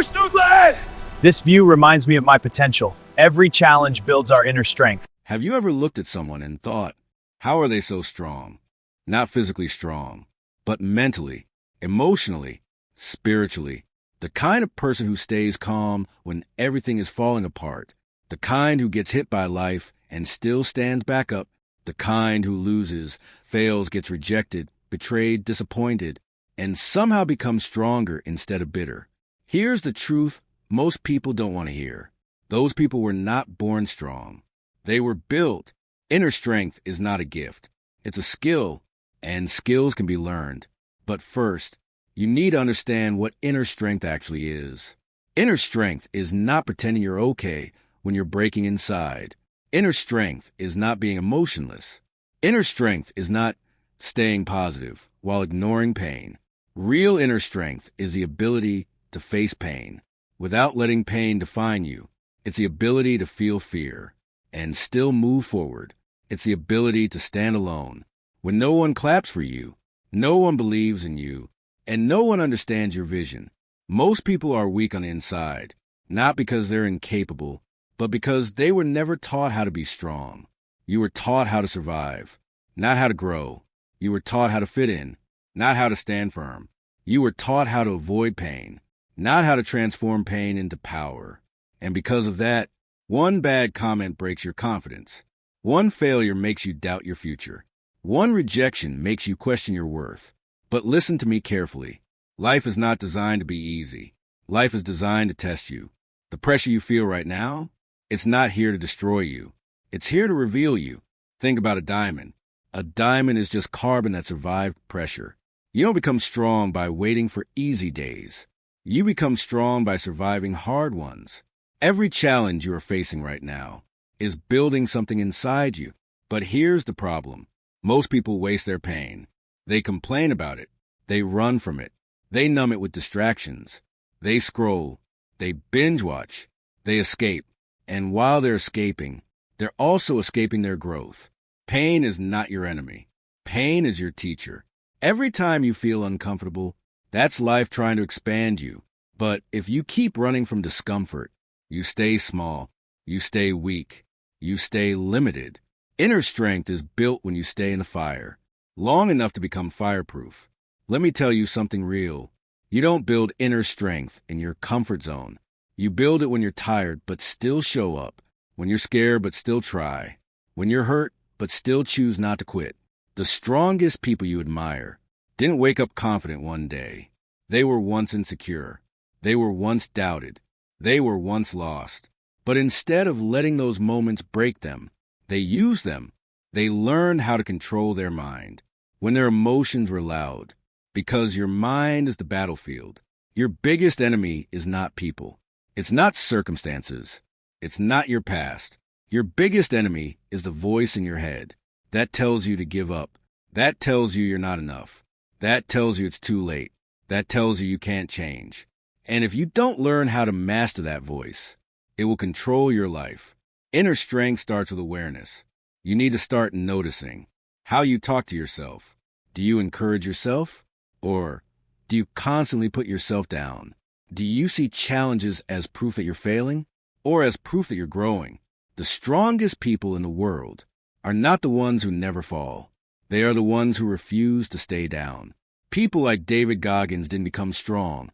push through lens. This view reminds me of my potential. Every challenge builds our inner strength. Have you ever looked at someone and thought, how are they so strong? Not physically strong, but mentally, emotionally, spiritually. The kind of person who stays calm when everything is falling apart. The kind who gets hit by life and still stands back up. The kind who loses, fails, gets rejected, betrayed, disappointed, and somehow becomes stronger instead of bitter. Here's the truth most people don't want to hear. Those people were not born strong. They were built. Inner strength is not a gift. It's a skill, and skills can be learned. But first, you need to understand what inner strength actually is. Inner strength is not pretending you're okay when you're breaking inside. Inner strength is not being emotionless. Inner strength is not staying positive while ignoring pain. Real inner strength is the ability to face pain without letting pain define you. It's the ability to feel fear and still move forward. It's the ability to stand alone when no one claps for you, no one believes in you, and no one understands your vision. Most people are weak on the inside, not because they're incapable, but because they were never taught how to be strong. You were taught how to survive, not how to grow. You were taught how to fit in, not how to stand firm. You were taught how to avoid pain, not how to transform pain into power. And because of that, one bad comment breaks your confidence. One failure makes you doubt your future. One rejection makes you question your worth. But listen to me carefully. Life is not designed to be easy. Life is designed to test you. The pressure you feel right now, it's not here to destroy you. It's here to reveal you. Think about a diamond. A diamond is just carbon that survived pressure. You don't become strong by waiting for easy days. You become strong by surviving hard ones. Every challenge you are facing right now is building something inside you. But here's the problem. Most people waste their pain. They complain about it. They run from it. They numb it with distractions. They scroll. They binge watch. They escape. And while they're escaping, they're also escaping their growth. Pain is not your enemy. Pain is your teacher. Every time you feel uncomfortable, that's life trying to expand you. But if you keep running from discomfort, you stay small. You stay weak. You stay limited. Inner strength is built when you stay in the fire, long enough to become fireproof. Let me tell you something real. You don't build inner strength in your comfort zone. You build it when you're tired but still show up, when you're scared but still try, when you're hurt but still choose not to quit. The strongest people you admire didn't wake up confident one day. They were once insecure. They were once doubted. They were once lost. But instead of letting those moments break them, they used them. They learned how to control their mind when their emotions were loud. Because your mind is the battlefield. Your biggest enemy is not people. It's not circumstances. It's not your past. Your biggest enemy is the voice in your head. That tells you to give up. That tells you you're not enough. That tells you it's too late. That tells you can't change. And if you don't learn how to master that voice, it will control your life. Inner strength starts with awareness. You need to start noticing how you talk to yourself. Do you encourage yourself? Or do you constantly put yourself down? Do you see challenges as proof that you're failing or as proof that you're growing? The strongest people in the world are not the ones who never fall. They are the ones who refuse to stay down. People like David Goggins didn't become strong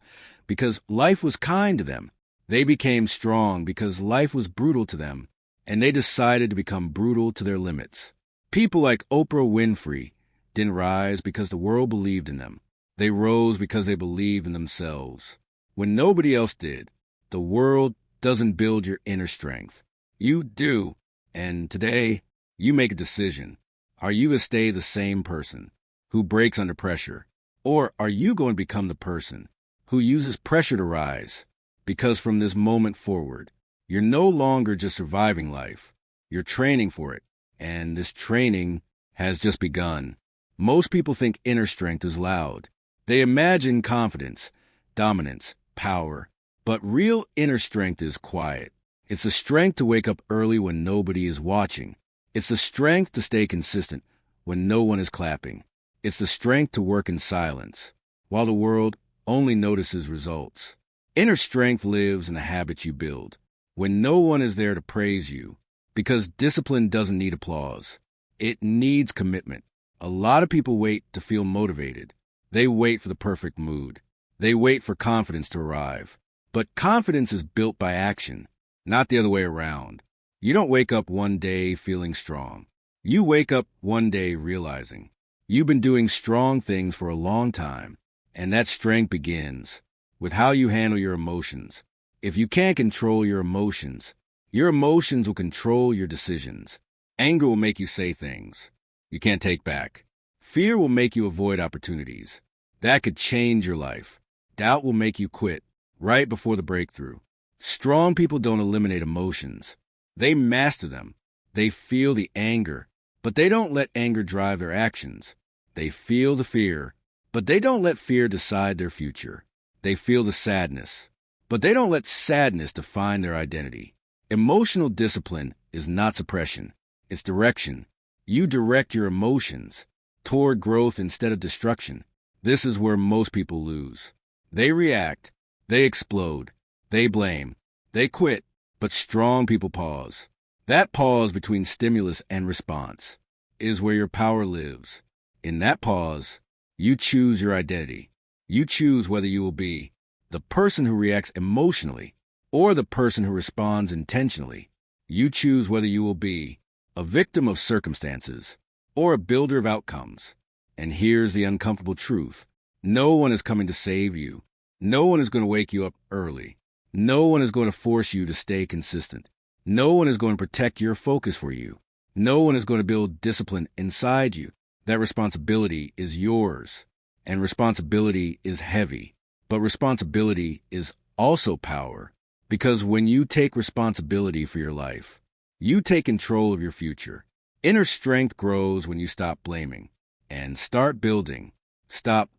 because life was kind to them. They became strong because life was brutal to them, and they decided to become brutal to their limits. People like Oprah Winfrey didn't rise because the world believed in them. They rose because they believed in themselves. When nobody else did, the world doesn't build your inner strength. You do. And today, you make a decision. Are you going to stay the same person who breaks under pressure? Or are you going to become the person who uses pressure to rise? Because from this moment forward, you're no longer just surviving life. You're training for it. And this training has just begun. Most people think inner strength is loud. They imagine confidence, dominance, power. But real inner strength is quiet. It's the strength to wake up early when nobody is watching. It's the strength to stay consistent when no one is clapping. It's the strength to work in silence while the world only notices results. Inner strength lives in the habits you build when no one is there to praise you, because discipline doesn't need applause. It needs commitment. A lot of people wait to feel motivated. They wait for the perfect mood. They wait for confidence to arrive. But confidence is built by action, not the other way around. You don't wake up one day feeling strong. You wake up one day realizing you've been doing strong things for a long time, and that strength begins with how you handle your emotions. If you can't control your emotions will control your decisions. Anger will make you say things you can't take back. Fear will make you avoid opportunities that could change your life. Doubt will make you quit right before the breakthrough. Strong people don't eliminate emotions. They master them. They feel the anger, but they don't let anger drive their actions. They feel the fear, but they don't let fear decide their future. They feel the sadness, but they don't let sadness define their identity. Emotional discipline is not suppression. It's direction. You direct your emotions toward growth instead of destruction. This is where most people lose. They react. They explode. They blame. They quit. But strong people pause. That pause between stimulus and response is where your power lives. In that pause, you choose your identity. You choose whether you will be the person who reacts emotionally or the person who responds intentionally. You choose whether you will be a victim of circumstances or a builder of outcomes. And here's the uncomfortable truth. No one is coming to save you. No one is going to wake you up early. No one is going to force you to stay consistent. No one is going to protect your focus for you. No one is going to build discipline inside you. That responsibility is yours. And responsibility is heavy. But responsibility is also power. Because when you take responsibility for your life, you take control of your future. Inner strength grows when you stop blaming and start building. Stop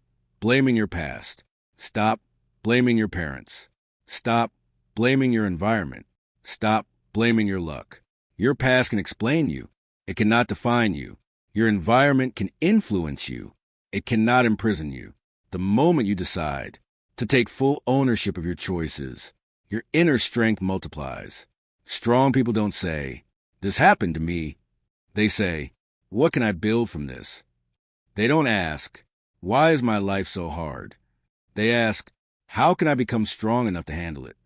blaming your past. Stop blaming your parents. Stop blaming your environment. Stop blaming your luck. Your past can explain you. It cannot define you. Your environment can influence you. It cannot imprison you. The moment you decide to take full ownership of your choices, your inner strength multiplies. Strong people don't say, "This happened to me." They say, "What can I build from this?" They don't ask, "Why is my life so hard?" They ask, "How can I become strong enough to handle it?"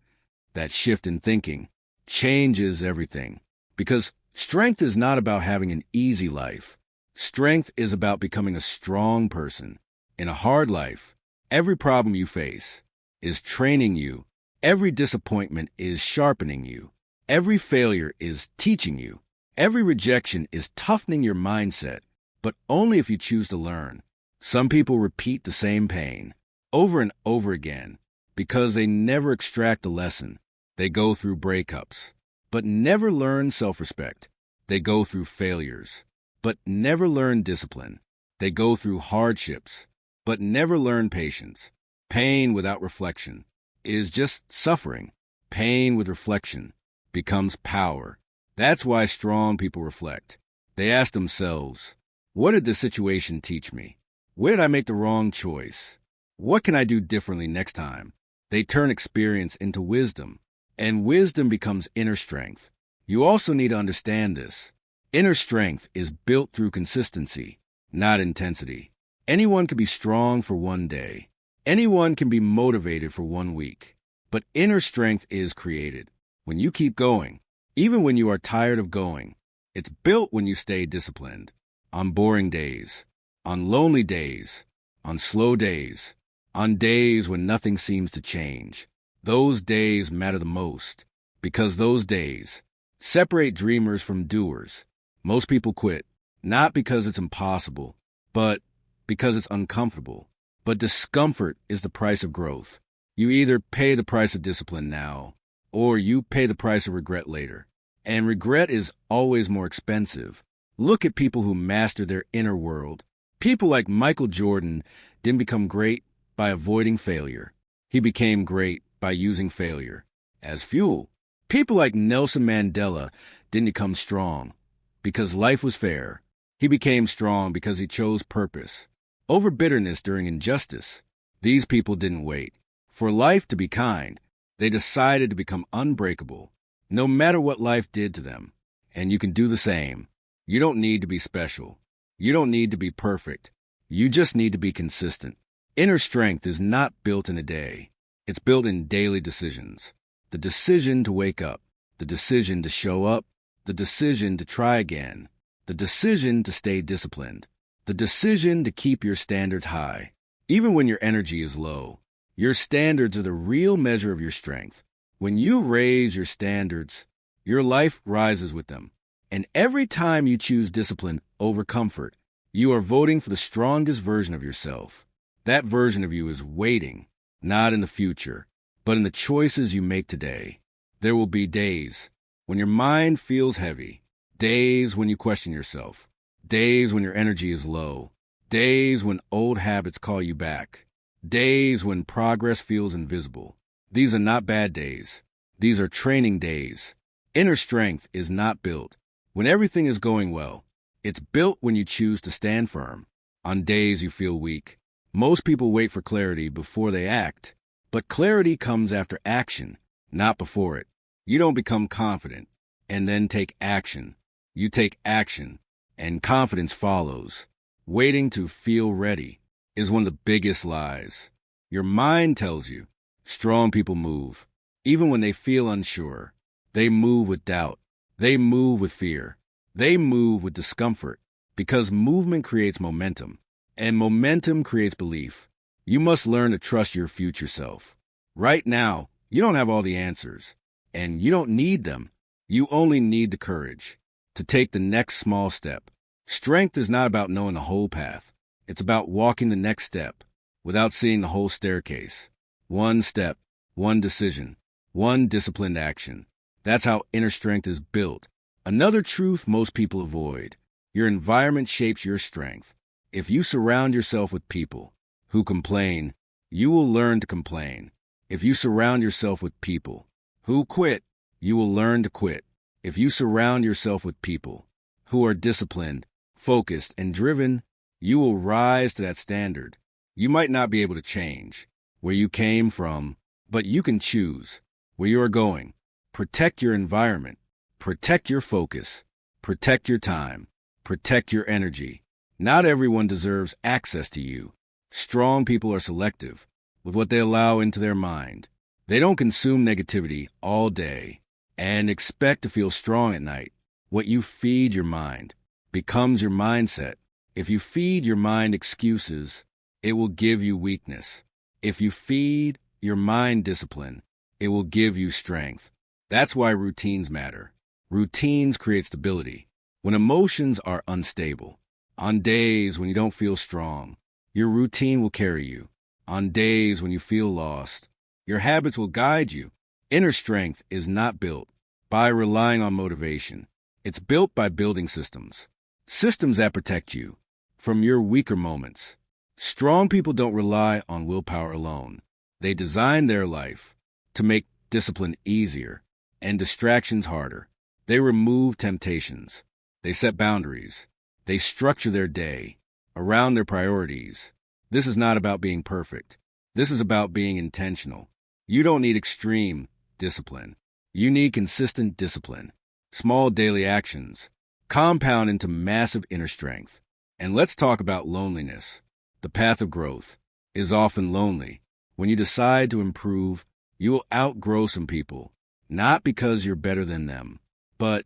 That shift in thinking changes everything. Because strength is not about having an easy life. Strength is about becoming a strong person. In a hard life, every problem you face is training you. Every disappointment is sharpening you. Every failure is teaching you. Every rejection is toughening your mindset, but only if you choose to learn. Some people repeat the same pain over and over again because they never extract the lesson. They go through breakups, but never learn self-respect. They go through failures, but never learn discipline. They go through hardships, but never learn patience. Pain without reflection is just suffering. Pain with reflection becomes power. That's why strong people reflect. They ask themselves, what did this situation teach me? Where did I make the wrong choice? What can I do differently next time? They turn experience into wisdom, and wisdom becomes inner strength. You also need to understand this. Inner strength is built through consistency, not intensity. Anyone can be strong for one day. Anyone can be motivated for 1 week. But inner strength is created when you keep going, even when you are tired of going. It's built when you stay disciplined. On boring days, on lonely days, on slow days, on days when nothing seems to change. Those days matter the most because those days separate dreamers from doers. Most people quit, not because it's impossible, but because it's uncomfortable. But discomfort is the price of growth. You either pay the price of discipline now, or you pay the price of regret later. And regret is always more expensive. Look at people who master their inner world. People like Michael Jordan didn't become great by avoiding failure. He became great by using failure as fuel. People like Nelson Mandela didn't become strong because life was fair. He became strong because he chose purpose over bitterness during injustice. These people didn't wait for life to be kind. They decided to become unbreakable, no matter what life did to them. And you can do the same. You don't need to be special. You don't need to be perfect. You just need to be consistent. Inner strength is not built in a day. It's built in daily decisions. The decision to wake up, the decision to show up, the decision to try again, the decision to stay disciplined, the decision to keep your standards high. Even when your energy is low, your standards are the real measure of your strength. When you raise your standards, your life rises with them. And every time you choose discipline over comfort, you are voting for the strongest version of yourself. That version of you is waiting, not in the future, but in the choices you make today. There will be days when your mind feels heavy, days when you question yourself, days when your energy is low, days when old habits call you back, days when progress feels invisible. These are not bad days. These are training days. Inner strength is not built when everything is going well. It's built when you choose to stand firm on days you feel weak. Most people wait for clarity before they act, but clarity comes after action, not before it. You don't become confident and then take action. You take action, and confidence follows. Waiting to feel ready is one of the biggest lies. Your mind tells you strong people move, even when they feel unsure. They move with doubt. They move with fear. They move with discomfort, because movement creates momentum, and momentum creates belief. You must learn to trust your future self. Right now, you don't have all the answers, and you don't need them. You only need the courage to take the next small step. Strength is not about knowing the whole path. It's about walking the next step without seeing the whole staircase. One step, one decision, one disciplined action. That's how inner strength is built. Another truth most people avoid: your environment shapes your strength. If you surround yourself with people who complain, you will learn to complain. If you surround yourself with people who quit, you will learn to quit. If you surround yourself with people who are disciplined, focused, and driven, you will rise to that standard. You might not be able to change where you came from, but you can choose where you are going. Protect your environment. Protect your focus. Protect your time. Protect your energy. Not everyone deserves access to you. Strong people are selective with what they allow into their mind. They don't consume negativity all day and expect to feel strong at night. What you feed your mind becomes your mindset. If you feed your mind excuses, it will give you weakness. If you feed your mind discipline, it will give you strength. That's why routines matter. Routines create stability. When emotions are unstable, on days when you don't feel strong, your routine will carry you. On days when you feel lost, your habits will guide you. Inner strength is not built by relying on motivation. It's built by building systems. Systems that protect you from your weaker moments. Strong people don't rely on willpower alone. They design their life to make discipline easier and distractions harder. They remove temptations. They set boundaries. They structure their day around their priorities. This is not about being perfect. This is about being intentional. You don't need extreme discipline. You need consistent discipline. Small daily actions compound into massive inner strength. And let's talk about loneliness. The path of growth is often lonely. When you decide to improve, you will outgrow some people, not because you're better than them, but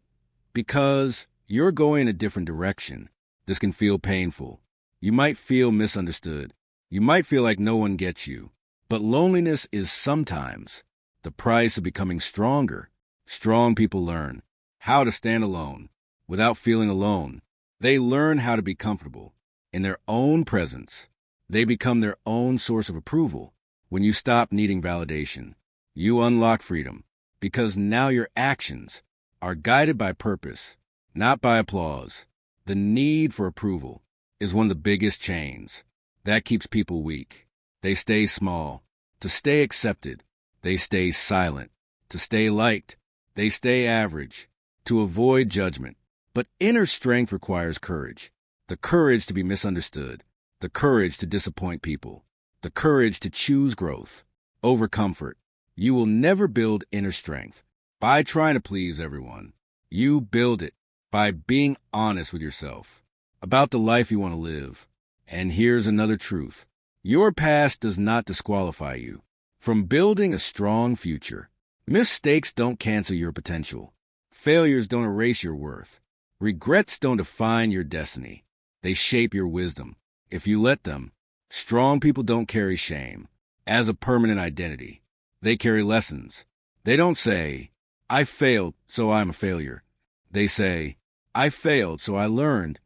because you're going in a different direction. This can feel painful. You might feel misunderstood. You might feel like no one gets you. But loneliness is sometimes the price of becoming stronger. Strong people learn how to stand alone without feeling alone. They learn how to be comfortable in their own presence. They become their own source of approval. When you stop needing validation, you unlock freedom, because now your actions are guided by purpose, not by applause. The need for approval is one of the biggest chains that keeps people weak. They stay small to stay accepted. They stay silent to stay liked. They stay average to avoid judgment. But inner strength requires courage. The courage to be misunderstood. The courage to disappoint people. The courage to choose growth over comfort. You will never build inner strength by trying to please everyone. You build it by being honest with yourself about the life you want to live. And here's another truth. Your past does not disqualify you from building a strong future. Mistakes don't cancel your potential. Failures don't erase your worth. Regrets don't define your destiny. They shape your wisdom, if you let them. Strong people don't carry shame as a permanent identity. They carry lessons. They don't say, I failed, so I'm a failure. They say, I failed, so I learned.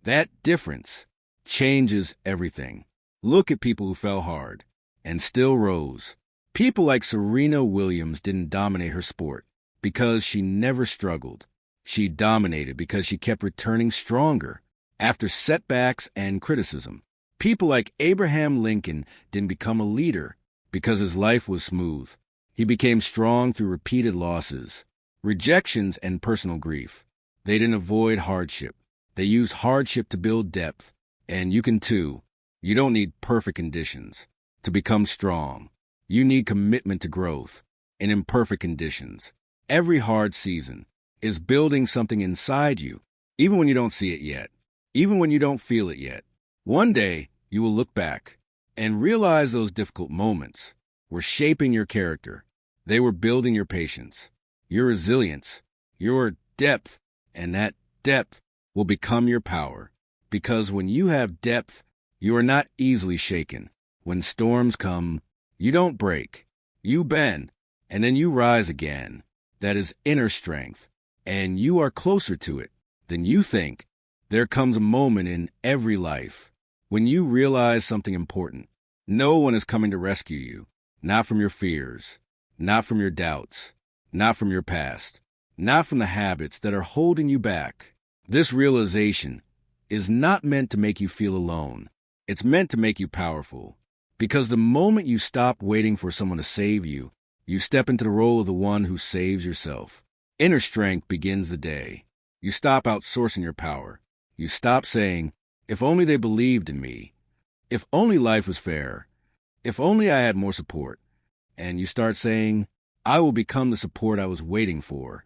That difference changes everything. Look at people who fell hard and still rose. People like Serena Williams didn't dominate her sport because she never struggled. She dominated because she kept returning stronger after setbacks and criticism. People like Abraham Lincoln didn't become a leader because his life was smooth. He became strong through repeated losses, rejections, and personal grief. They didn't avoid hardship. They used hardship to build depth. And you can too. You don't need perfect conditions to become strong. You need commitment to growth in imperfect conditions. Every hard season is building something inside you, even when you don't see it yet, even when you don't feel it yet. One day, you will look back and realize those difficult moments were shaping your character. They were building your patience, your resilience, your depth, and that depth will become your power. Because when you have depth, you are not easily shaken. When storms come, you don't break. You bend, and then you rise again. That is inner strength, and you are closer to it than you think. There comes a moment in every life when you realize something important. No one is coming to rescue you, not from your fears, not from your doubts, not from your past, not from the habits that are holding you back. This realization is not meant to make you feel alone. It's meant to make you powerful. Because the moment you stop waiting for someone to save you, you step into the role of the one who saves yourself. Inner strength begins the day. You stop outsourcing your power. You stop saying, if only they believed in me. If only life was fair. If only I had more support. And you start saying, I will become the support I was waiting for.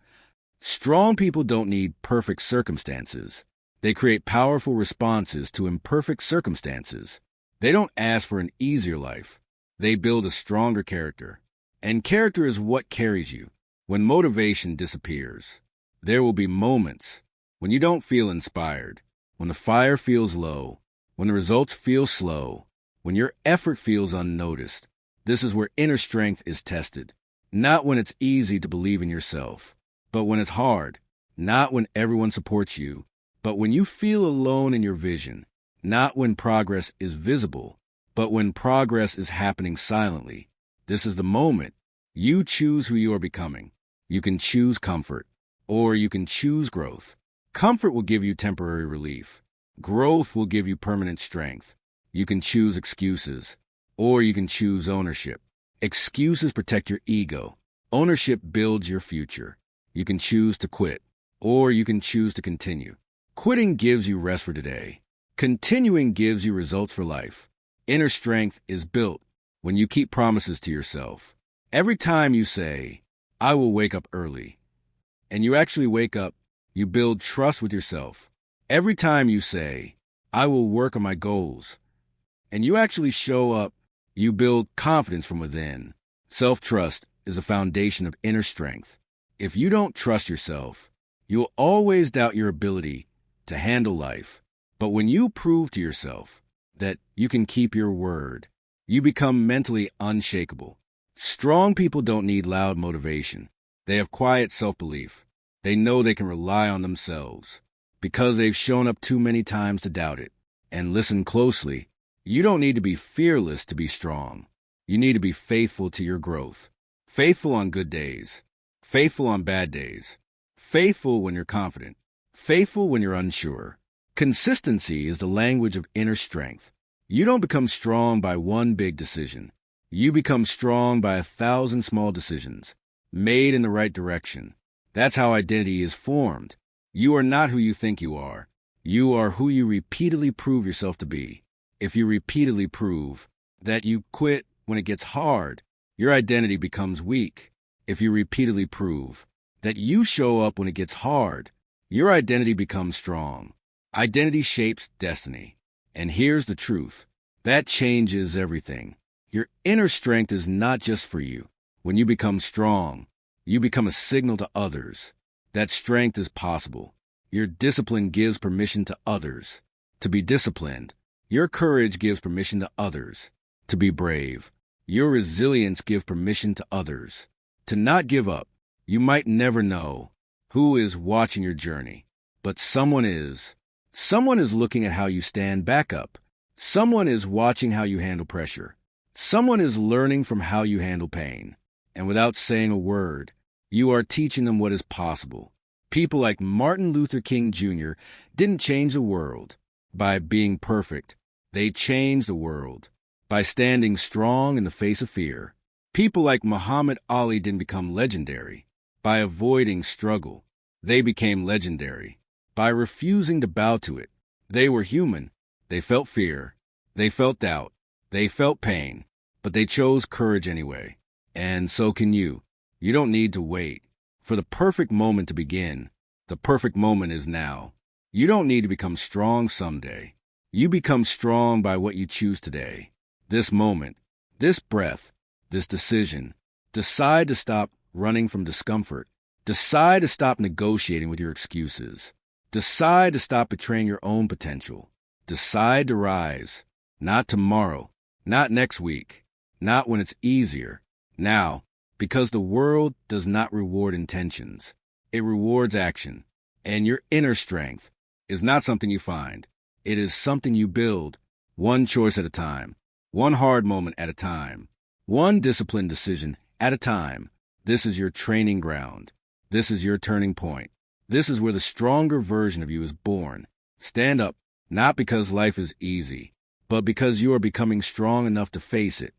Strong people don't need perfect circumstances. They create powerful responses to imperfect circumstances. They don't ask for an easier life. They build a stronger character. And character is what carries you. When motivation disappears, there will be moments when you don't feel inspired, when the fire feels low, when the results feel slow, when your effort feels unnoticed. This is where inner strength is tested. Not when it's easy to believe in yourself, but when it's hard. Not when everyone supports you, but when you feel alone in your vision. Not when progress is visible, but when progress is happening silently. This is the moment you choose who you are becoming. You can choose comfort, or you can choose growth. Comfort will give you temporary relief. Growth will give you permanent strength. You can choose excuses, or you can choose ownership. Excuses protect your ego. Ownership builds your future. You can choose to quit, or you can choose to continue. Quitting gives you rest for today. Continuing gives you results for life. Inner strength is built when you keep promises to yourself. Every time you say, I will wake up early, and you actually wake up, you build trust with yourself. Every time you say, I will work on my goals, and you actually show up, you build confidence from within. Self-trust is a foundation of inner strength. If you don't trust yourself, you will always doubt your ability to handle life. But when you prove to yourself that you can keep your word, you become mentally unshakable. Strong people don't need loud motivation. They have quiet self-belief. They know they can rely on themselves because they've shown up too many times to doubt it. And listen closely. You don't need to be fearless to be strong. You need to be faithful to your growth. Faithful on good days. Faithful on bad days. Faithful when you're confident. Faithful when you're unsure. Consistency is the language of inner strength. You don't become strong by one big decision. You become strong by 1,000 small decisions, made in the right direction. That's how identity is formed. You are not who you think you are. You are who you repeatedly prove yourself to be. If you repeatedly prove that you quit when it gets hard, Your identity becomes weak if you repeatedly prove that you show up when it gets hard. Your identity becomes strong. Identity shapes destiny. And here's the truth. That changes everything. Your inner strength is not just for you. When you become strong, you become a signal to others that strength is possible. Your discipline gives permission to others to be disciplined. Your courage gives permission to others to be brave. Your resilience gives permission to others to not give up. You might never know who is watching your journey, but someone is. Someone is looking at how you stand back up. Someone is watching how you handle pressure. Someone is learning from how you handle pain. And without saying a word, you are teaching them what is possible. People like Martin Luther King Jr. didn't change the world by being perfect. They changed the world by standing strong in the face of fear. People like Muhammad Ali didn't become legendary by avoiding struggle. They became legendary by refusing to bow to it. They were human. They felt fear. They felt doubt. They felt pain. But they chose courage anyway. And so can you. You don't need to wait for the perfect moment to begin. The perfect moment is now. You don't need to become strong someday. You become strong by what you choose today. This moment, this breath, this decision. Decide to stop running from discomfort. Decide to stop negotiating with your excuses. Decide to stop betraying your own potential. Decide to rise. Not tomorrow. Not next week. Not when it's easier. Now. Because the world does not reward intentions. It rewards action. And your inner strength is not something you find. It is something you build, one choice at a time, one hard moment at a time, one disciplined decision at a time. This is your training ground. This is your turning point. This is where the stronger version of you is born. Stand up, not because life is easy, but because you are becoming strong enough to face it.